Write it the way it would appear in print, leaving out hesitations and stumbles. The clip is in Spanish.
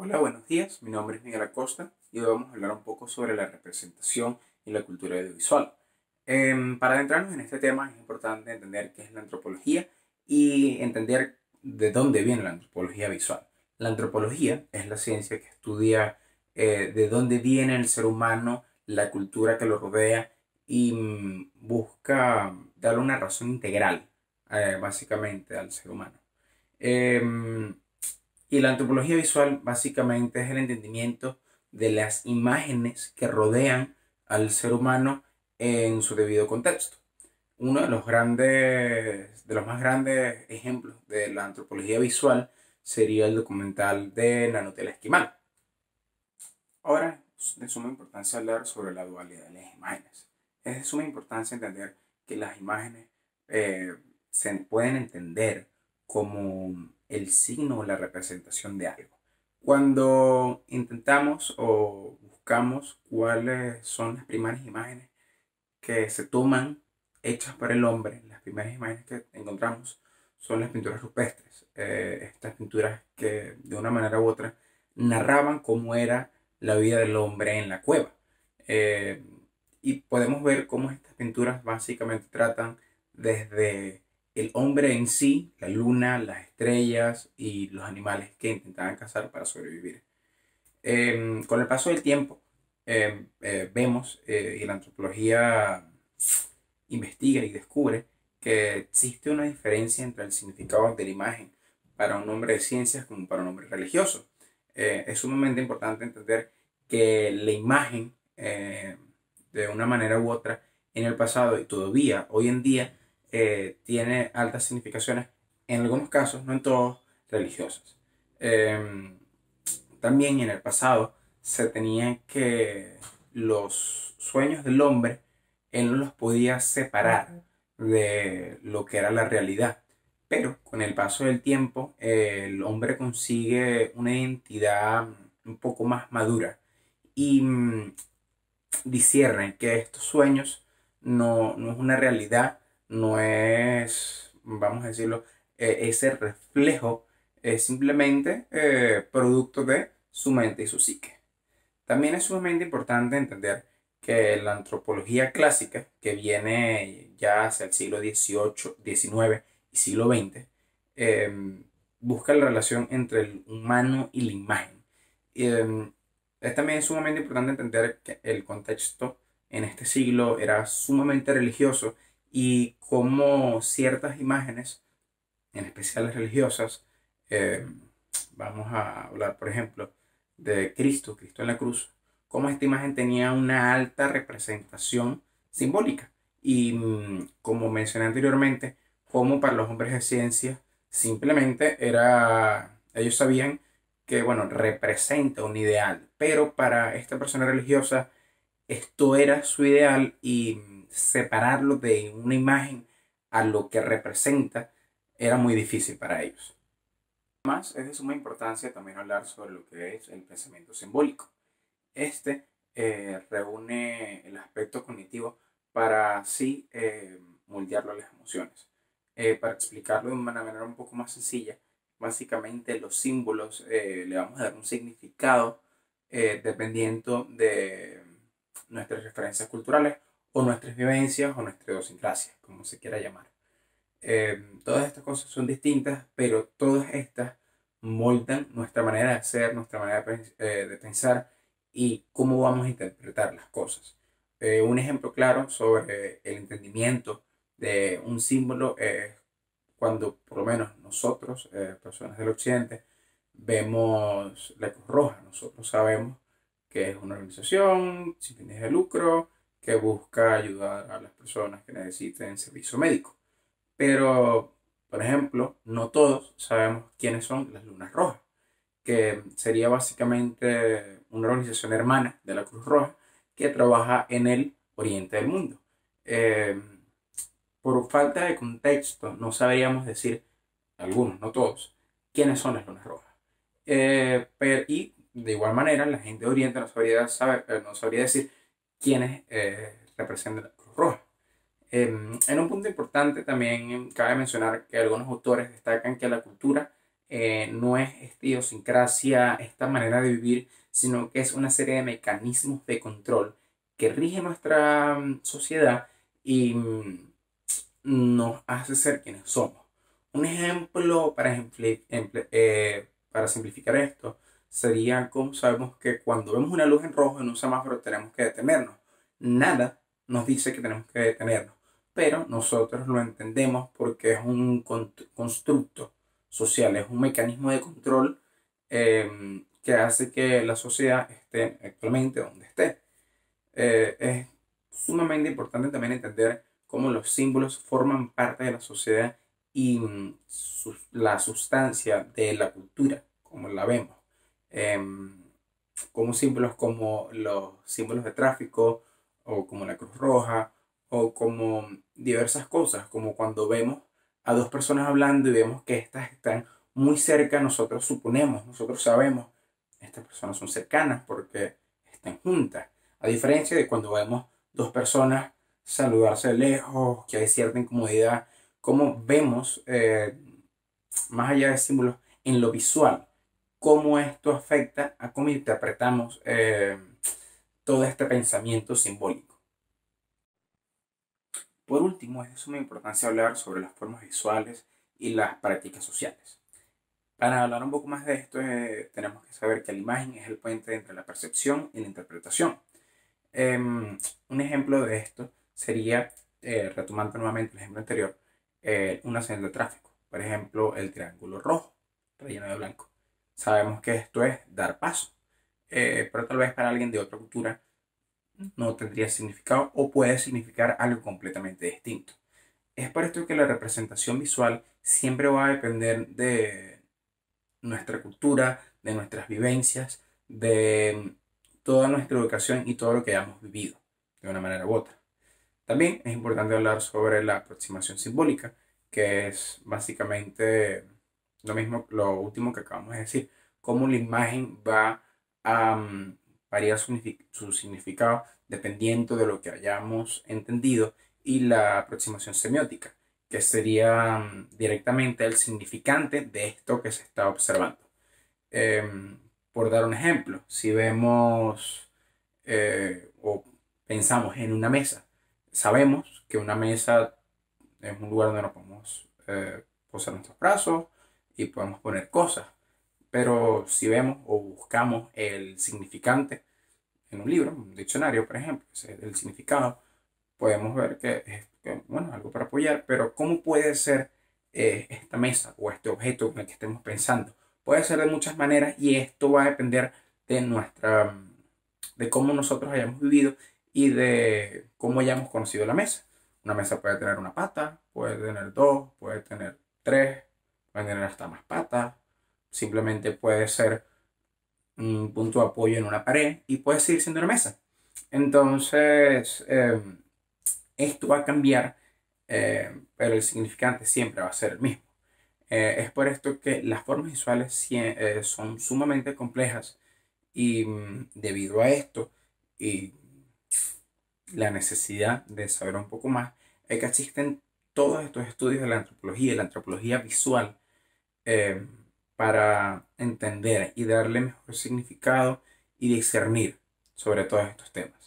Hola, buenos días. Mi nombre es Miguel Acosta y hoy vamos a hablar un poco sobre la representación y la cultura audiovisual. Para adentrarnos en este tema es importante entender qué es la antropología y entender de dónde viene la antropología visual. La antropología es la ciencia que estudia de dónde viene el ser humano, la cultura que lo rodea y busca darle una razón integral, básicamente, al ser humano. Em, y la antropología visual básicamente es el entendimiento de las imágenes que rodean al ser humano en su debido contexto. Uno de los más grandes ejemplos de la antropología visual sería el documental de La Nutella Esquimal. Ahora es de suma importancia hablar sobre la dualidad de las imágenes. Es de suma importancia entender que las imágenes eh, se pueden entender como el signo o la representación de algo. Cuando intentamos o buscamos cuáles son las primeras imágenes que se toman hechas por el hombre, las primeras imágenes que encontramos son las pinturas rupestres. Estas pinturas que de una manera u otra narraban cómo era la vida del hombre en la cueva. Eh, y podemos ver cómo estas pinturas básicamente tratan desde el hombre en sí, la luna, las estrellas y los animales que intentaban cazar para sobrevivir. Con el paso del tiempo, vemos y la antropología investiga y descubre que existe una diferencia entre el significado de la imagen para un hombre de ciencias como para un hombre religioso. Es sumamente importante entender que la imagen, de una manera u otra, en el pasado y todavía hoy en día, tiene altas significaciones, en algunos casos, no en todos, religiosas. Eh, También en el pasado se tenían que los sueños del hombre, él no los podía separar de lo que era la realidad. Pero con el paso del tiempo, el hombre consigue una identidad un poco más madura y discierne que estos sueños no es una realidad, no es, vamos a decirlo, ese reflejo es simplemente producto de su mente y su psique. También es sumamente importante entender que la antropología clásica, que viene ya hacia el siglo XVIII, XIX y siglo XX, busca la relación entre el humano y la imagen. Eh, es también sumamente importante entender que el contexto en este siglo era sumamente religioso y cómo ciertas imágenes, en especial las religiosas, eh, vamos a hablar, por ejemplo, de Cristo, Cristo en la cruz, cómo esta imagen tenía una alta representación simbólica. Y como mencioné anteriormente, como para los hombres de ciencia, simplemente era, ellos sabían que, bueno, representa un ideal, pero para esta persona religiosa, esto era su ideal y separarlo de una imagen a lo que representa era muy difícil para ellos. Además, es de suma importancia también hablar sobre lo que es el pensamiento simbólico. Este reúne el aspecto cognitivo para así moldearlo a las emociones. Para explicarlo de una manera un poco más sencilla, básicamente los símbolos le vamos a dar un significado dependiendo de nuestras referencias culturales o nuestras vivencias o nuestra idiosincrasia, como se quiera llamar. Todas estas cosas son distintas, pero todas estas moldan nuestra manera de ser, nuestra manera de pensar y cómo vamos a interpretar las cosas. Un ejemplo claro sobre el entendimiento de un símbolo es cuando por lo menos nosotros, personas del occidente, vemos la Cruz Roja. Nosotros sabemos que es una organización sin fines de lucro que busca ayudar a las personas que necesiten servicio médico. Pero, por ejemplo, no todos sabemos quiénes son las Lunas Rojas, que sería básicamente una organización hermana de la Cruz Roja que trabaja en el oriente del mundo. Eh, por falta de contexto, no sabríamos decir, algunos, no todos, quiénes son las Lunas Rojas. Y de igual manera, la gente de Oriente no sabría decir quiénes representan la Cruz Roja. En un punto importante también cabe mencionar que algunos autores destacan que la cultura no es esta idiosincrasia, esta manera de vivir, sino que es una serie de mecanismos de control que rige nuestra sociedad y nos hace ser quienes somos. Un ejemplo para simplificar esto sería como sabemos que cuando vemos una luz en rojo en un semáforo tenemos que detenernos. Nada nos dice que tenemos que detenernos, pero nosotros lo entendemos porque es un constructo social, es un mecanismo de control que hace que la sociedad esté actualmente donde esté. Es sumamente importante también entender cómo los símbolos forman parte de la sociedad y la sustancia de la cultura, como la vemos. Em, como símbolos como los símbolos de tráfico, o como la Cruz Roja, o como diversas cosas, como cuando vemos a dos personas hablando y vemos que estas están muy cerca, nosotros suponemos, nosotros sabemos, estas personas son cercanas porque están juntas. A diferencia de cuando vemos dos personas saludarse de lejos, que hay cierta incomodidad, como vemos, más allá de símbolos, en lo visual, cómo esto afecta a cómo interpretamos todo este pensamiento simbólico. Por último, es de suma importancia hablar sobre las formas visuales y las prácticas sociales. Para hablar un poco más de esto, tenemos que saber que la imagen es el puente entre la percepción y la interpretación. Un ejemplo de esto sería, retomando nuevamente el ejemplo anterior, una señal de tráfico. Por ejemplo, el triángulo rojo, relleno de blanco. Sabemos que esto es dar paso, pero tal vez para alguien de otra cultura no tendría significado o puede significar algo completamente distinto. Es por esto que la representación visual siempre va a depender de nuestra cultura, de nuestras vivencias, de toda nuestra educación y todo lo que hayamos vivido de una manera u otra. También es importante hablar sobre la aproximación simbólica, que es básicamente lo mismo, lo último que acabamos de decir, cómo la imagen va a variar su significado dependiendo de lo que hayamos entendido, y la aproximación semiótica, que sería directamente el significante de esto que se está observando. Em, por dar un ejemplo, si vemos o pensamos en una mesa, sabemos que una mesa es un lugar donde nos podemos posar nuestros brazos y podemos poner cosas. Pero si vemos o buscamos el significante en un libro, un diccionario, por ejemplo, el significado, podemos ver que es bueno, algo para apoyar, pero ¿cómo puede ser esta mesa o este objeto en el que estemos pensando? Puede ser de muchas maneras y esto va a depender de de cómo nosotros hayamos vivido y de cómo hayamos conocido la mesa. Una mesa puede tener una pata, puede tener dos, puede tener tres, puede tener hasta más patas. Simplemente puede ser un punto de apoyo en una pared y puede seguir siendo una mesa. Entonces, esto va a cambiar, pero el significante siempre va a ser el mismo. Es por esto que las formas visuales son sumamente complejas y debido a esto y la necesidad de saber un poco más, es que existen todos estos estudios de la antropología y la antropología visual, eh, para entender y darle mejor significado y discernir sobre todos estos temas.